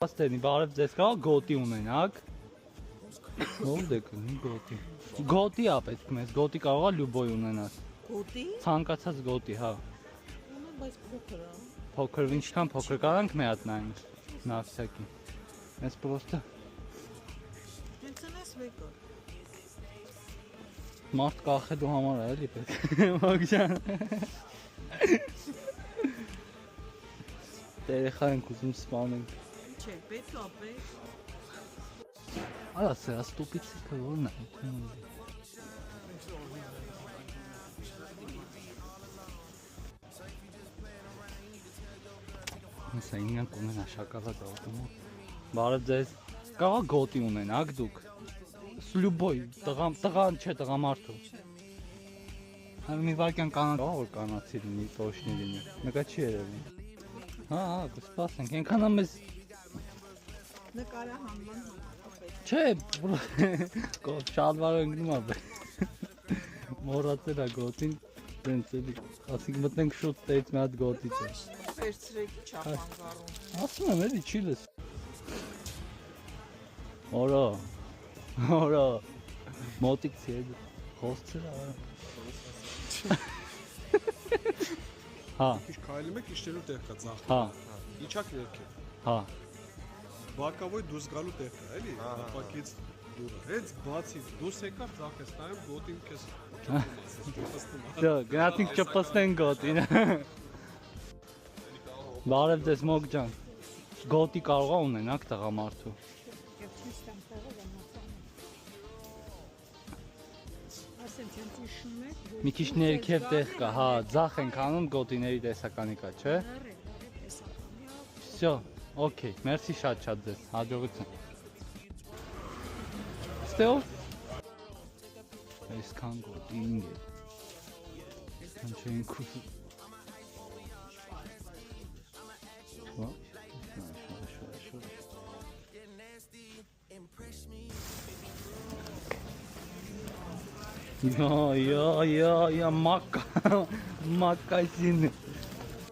Աստենի, բարև ձեզ, կարող գոտի ունենաք։ Ով դեկնի գոտի։ Գոտի ա պետք մեզ, գոտի կարող ա լյուբոյ ունենաս։ Գոտի։ Ցանկացած գոտի, հա։ Ունեմ, բայց փոքր է։ Փոքր, ինչքան փոքր կարանք մի հատ նայենք նավսակի։ Ես պրոստը Հենց անես մեկը։ մարդ կախելու համար է, էլի պետք։ Մոգջան։ Տերեխա ենք ուզում սպանենք։ Չէ, պետք է ապեք։ Արա սրա ստուպիցիկը որն է։ Հեսա ինյան կունենա շակալատ ավտոմոտ։ Բարև ձեզ, կաղա գոտի ունենաք դուք։ Սլյուբոյ, տղան չէ, տղամարդու։ Հա մի վարկյան կանա, որ կանացի լինի, տոշնի լինի, նկա չի երևի։ Հա, կսպասենք, ենքան ամեզ Նկարա հանման համար։ չէ, շալվարը ընգնում ա մորացել ա գոտին, դենց էլի, ասիք մտնենք շուտ տեից մի հատ գոտից է։ Վերցրեք չապանգարում։ Ասում եմ էլի չի լս։ Օրա, մոտիկ չի էլի, խոսցր ա։ Հա։ Ինչ քայլում եք իշտելու տեղ կա ծախ։ Հա։ Իջակ ներքև։ Հա։ Բակավոյ դուրս գալու տեղ կա, էլի։ Ապակից դուրը։ Հենց բացի դուրս եկավ ծախ ես նայում գոտին քեզ ճպստում։ Դե գնացինք ճպստենք գոտին։ Բարև ձեզ մոգ ջան։ Գոտի կարող ա ունենաք տղամարդու։ Մի քիչ ներքև տեղ կա, հա, ձախ ենք անում գոտիների տեսականի կա, չէ։ Всё, օքեյ, մերսի շատ ձեզ, հաջողություն։ Ստեով։ Այսքան գոտի ինգ է։ Այսքան չենք ուզում։ Ja, makasın.